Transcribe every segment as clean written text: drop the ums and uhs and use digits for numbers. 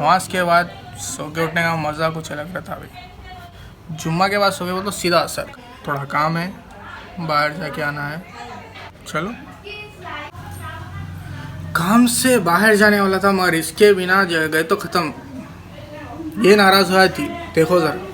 नमाज के बाद सो के उठने का मज़ा कुछ अलग रहता भाई। जुम्मा के बाद सो के बोल तो सीधा असर। थोड़ा काम है, बाहर जाके आना है। चलो, काम से बाहर जाने वाला था मगर इसके बिना गए तो ख़त्म। ये नाराज़ हुआ थी, देखो ज़रा।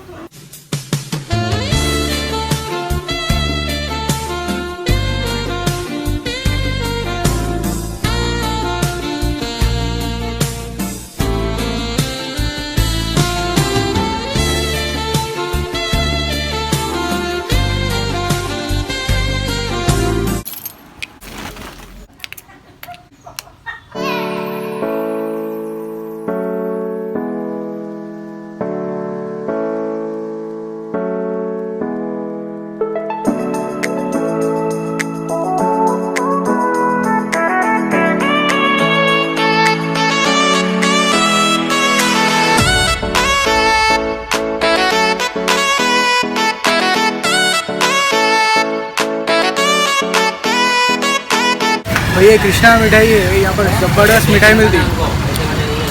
भैया कृष्णा मिठाई है, यहाँ पर ज़बरदस्त मिठाई मिलती है,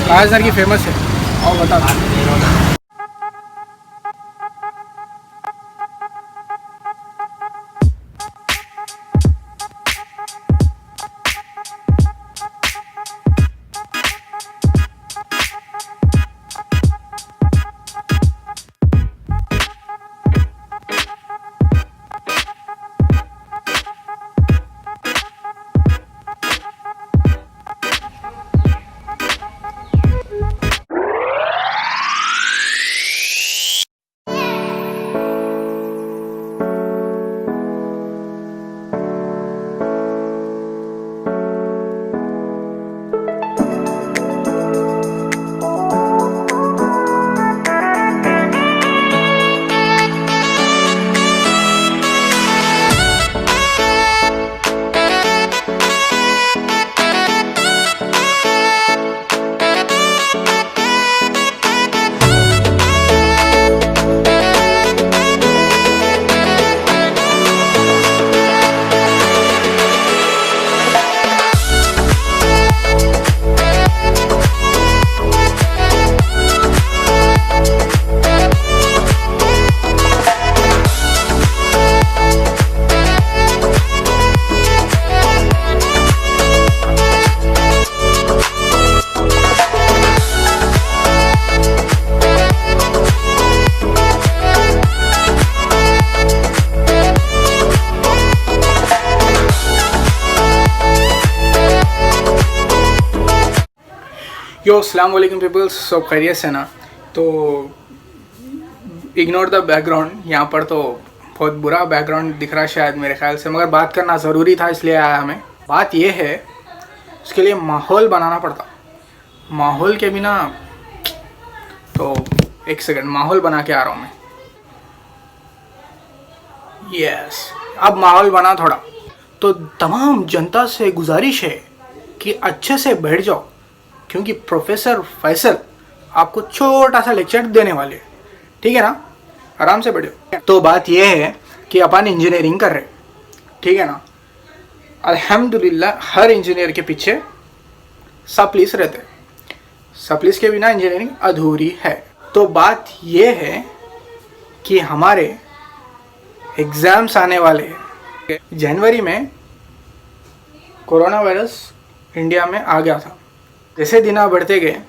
राजनगर की फेमस है। और बता दो। यो अस्सलाम वालेकुम पीपल्स, सब खैरियत से ना। तो इग्नोर द बैकग्राउंड, यहाँ पर तो बहुत बुरा बैकग्राउंड दिख रहा है शायद मेरे ख्याल से, मगर बात करना ज़रूरी था इसलिए आया हमें। बात ये है, इसके लिए माहौल बनाना पड़ता। माहौल के बिना तो एक सेकंड, माहौल बना के आ रहा हूँ मैं। यस, अब माहौल बना थोड़ा। तो तमाम जनता से गुजारिश है कि अच्छे से बैठ जाओ, क्योंकि प्रोफेसर फैसल आपको छोटा सा लेक्चर देने वाले हैं, ठीक है ना। आराम से बैठो। तो बात यह है कि अपन इंजीनियरिंग कर रहे, ठीक है ना। अल्हम्दुलिल्लाह हर इंजीनियर के पीछे सप्लीस रहते, सप्लीस के बिना इंजीनियरिंग अधूरी है। तो बात यह है कि हमारे एग्ज़ाम्स आने वाले हैं। जनवरी में कोरोना वायरस इंडिया में आ गया था। जैसे दिन बढ़ते गए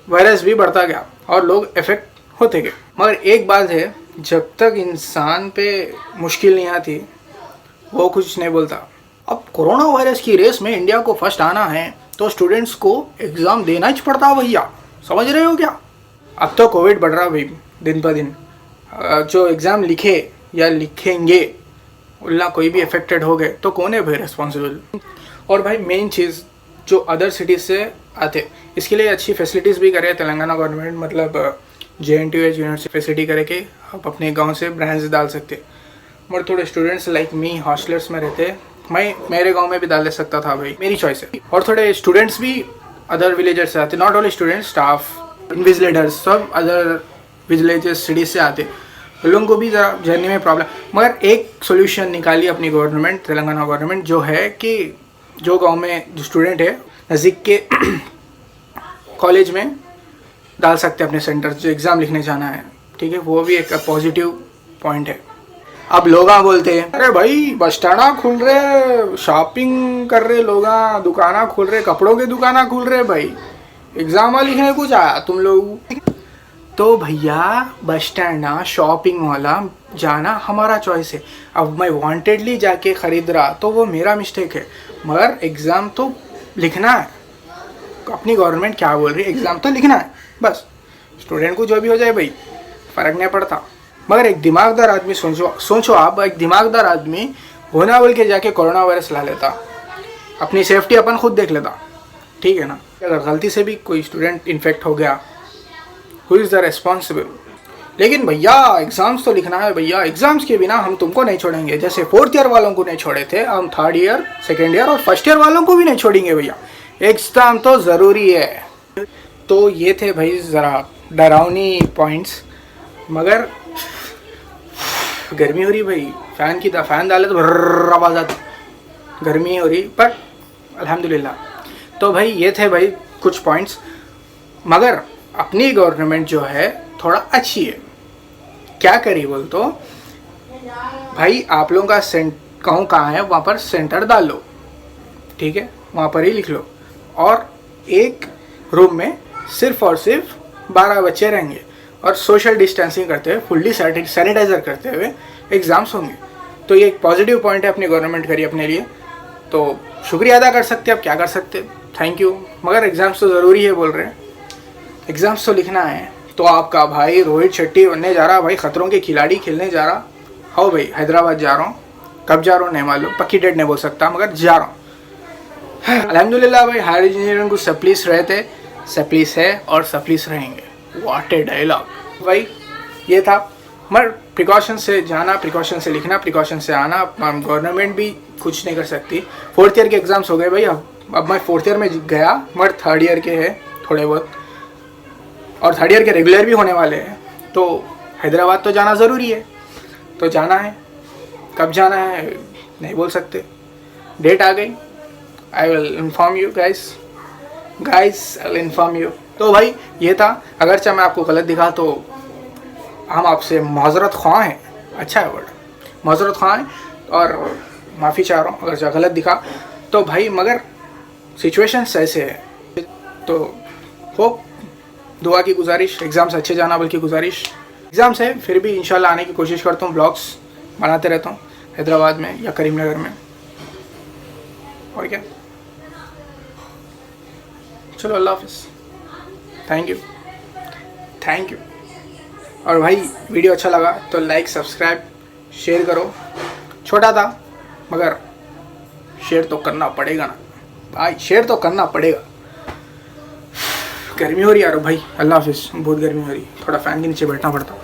वायरस भी बढ़ता गया और लोग इफेक्ट होते गए। मगर एक बात है, जब तक इंसान पे मुश्किल नहीं आती वो कुछ नहीं बोलता। अब कोरोना वायरस की रेस में इंडिया को फर्स्ट आना है तो स्टूडेंट्स को एग्ज़ाम देना ही पड़ता भैया, समझ रहे हो क्या। अब तो कोविड बढ़ रहा भाई दिन पर दिन। जो एग्ज़ाम लिखे या लिखेंगे उल्ला कोई भी अफेक्टेड हो गए तो कौन है भाई रिस्पॉन्सिबल। और भाई मेन चीज़, जो अदर सिटीज़ से आते, इसके लिए अच्छी फैसिलिटीज़ भी करे तेलंगाना गवर्नमेंट। मतलब JNTU यूनिवर्सिटी फैसिलिटी करे कि आप अपने गांव से ब्रांच डाल सकते। मगर थोड़े स्टूडेंट्स लाइक मी हॉस्टलर्स में रहते, मैं मेरे गांव में भी डाल दे सकता था भाई, मेरी चॉइस है। और थोड़े स्टूडेंट्स भी अदर विलेजर्स से आते, not only students, staff, invigilators, सब अदर विलेजेस सिटीज से आते। उन लोगों को भी ज़रा जर्नी में प्रॉब्लम। मगर एक सोल्यूशन निकाली अपनी गवर्नमेंट, तेलंगाना गवर्नमेंट, जो है कि जो गांव में जो स्टूडेंट है नज़दीक के कॉलेज में डाल सकते हैं अपने सेंटर जो एग्ज़ाम लिखने जाना है, ठीक है, वो भी एक पॉजिटिव पॉइंट है। अब लोग बोलते हैं अरे भाई बस स्टैंड खुल रहे, शॉपिंग कर रहे लोग, दुकाना खुल रहे, कपड़ों के दुकाना खुल रहे, भाई एग्ज़ाम लिखने कुछ आया तुम लोग। तो भैया बस स्टैंड शॉपिंग वाला जाना हमारा चॉइस है। अब मैं वांटेडली जाके ख़रीद रहा तो वो मेरा मिस्टेक है, मगर एग्ज़ाम तो लिखना है। अपनी गवर्नमेंट क्या बोल रही है, एग्ज़ाम तो लिखना है बस, स्टूडेंट को जो भी हो जाए भाई फ़र्क नहीं पड़ता। मगर एक दिमागदार आदमी सोचो आप, एक दिमागदार आदमी होना बोल के जाके कोरोना वायरस ला लेता, अपनी सेफ्टी अपन खुद देख लेता, ठीक है ना। अगर गलती से भी कोई स्टूडेंट इन्फेक्ट हो गया, हु इज़ द रेस्पॉन्सिबल। लेकिन भैया एग्ज़ाम्स तो लिखना है भैया, एग्ज़ाम्स के बिना हम तुमको नहीं छोड़ेंगे। जैसे 4th ईयर वालों को नहीं छोड़े थे, हम 3rd ईयर, 2nd ईयर और 1st ईयर वालों को भी नहीं छोड़ेंगे भैया, एग्ज़ाम तो ज़रूरी है। तो ये थे भाई ज़रा डरावनी पॉइंट्स। मगर गर्मी हो रही भाई, फ़ैन डाले तो भर्र आवाज़ आती, गर्मी हो रही, पर अल्हम्दुलिल्लाह। तो भाई ये थे भाई कुछ पॉइंट्स। मगर अपनी गवर्नमेंट जो है थोड़ा अच्छी है, क्या करी बोल तो भाई आप लोगों का कहूँ कहाँ है वहाँ पर सेंटर डाल लो, ठीक है, वहाँ पर ही लिख लो, और एक रूम में सिर्फ और सिर्फ 12 बच्चे रहेंगे और सोशल डिस्टेंसिंग करते हुए, फुल्ली सैनिटाइज़र करते हुए एग्ज़ाम्स होंगे। तो ये एक पॉजिटिव पॉइंट है अपनी गवर्नमेंट करी अपने लिए, तो शुक्रिया अदा कर सकते हैं, अब क्या कर सकते, थैंक यू। मगर एग्ज़ाम्स तो ज़रूरी है बोल रहे हैं, एग्ज़ाम्स तो लिखना है। तो आपका भाई रोहित शेट्टी बनने जा रहा, भाई खतरों के खिलाड़ी खेलने जा रहा। हाँ भाई हैदराबाद जा रहा हूँ, कब जा रहा हूँ नहीं मालूम, पक्की डेट नहीं बोल सकता, मगर जा रहा हूँ। अल्हम्दुलिल्लाह भाई हायर इंजीनियरिंग को सप्लीस रहे थे, सप्लीस है और सप्लीस रहेंगे। व्हाट ए डायलॉग भाई, ये था। मगर प्रिकॉशन से जाना, प्रिकॉशन से लिखना, प्रिकॉशन से आना, गवर्नमेंट भी कुछ नहीं कर सकती। 4th ईयर के एग्ज़ाम्स हो गए भाई, अब मैं 4th ईयर में गया, मगर 3rd ईयर के हैं थोड़े बहुत, और 3rd ईयर के रेगुलर भी होने वाले हैं। तो हैदराबाद तो जाना ज़रूरी है, तो जाना है। कब जाना है नहीं बोल सकते, डेट आ गई, I will inform you guys, I will inform you. तो भाई ये था, अगरचे मैं आपको गलत दिखा तो हम आपसे माजरत ख्वाह हैं, अच्छा है वर्ड, माजरत ख्वाह हैं, और माफ़ी चाह रहा हूँ अगर जो गलत दिखा तो भाई। मगर सिचुएशंस ऐसे है, तो होप, दुआ की गुजारिश, एग्ज़ाम से अच्छे जाना बल्कि गुजारिश। एग्ज़ाम से फिर भी इंशाल्लाह आने की कोशिश करता हूँ, ब्लॉग्स बनाते रहता हूँ हैदराबाद में या करीमनगर में, और क्या। चलो अल्लाह हाफ़िज़, थैंक यू। और भाई वीडियो अच्छा लगा तो लाइक, सब्सक्राइब, शेयर करो। छोटा था मगर शेयर तो करना पड़ेगा ना भाई, शेयर तो करना पड़ेगा। गर्मी हो रही है यार भाई, अल्लाह हाफ़िज़, बहुत गर्मी हो रही, थोड़ा फ़ैन के नीचे बैठना पड़ता।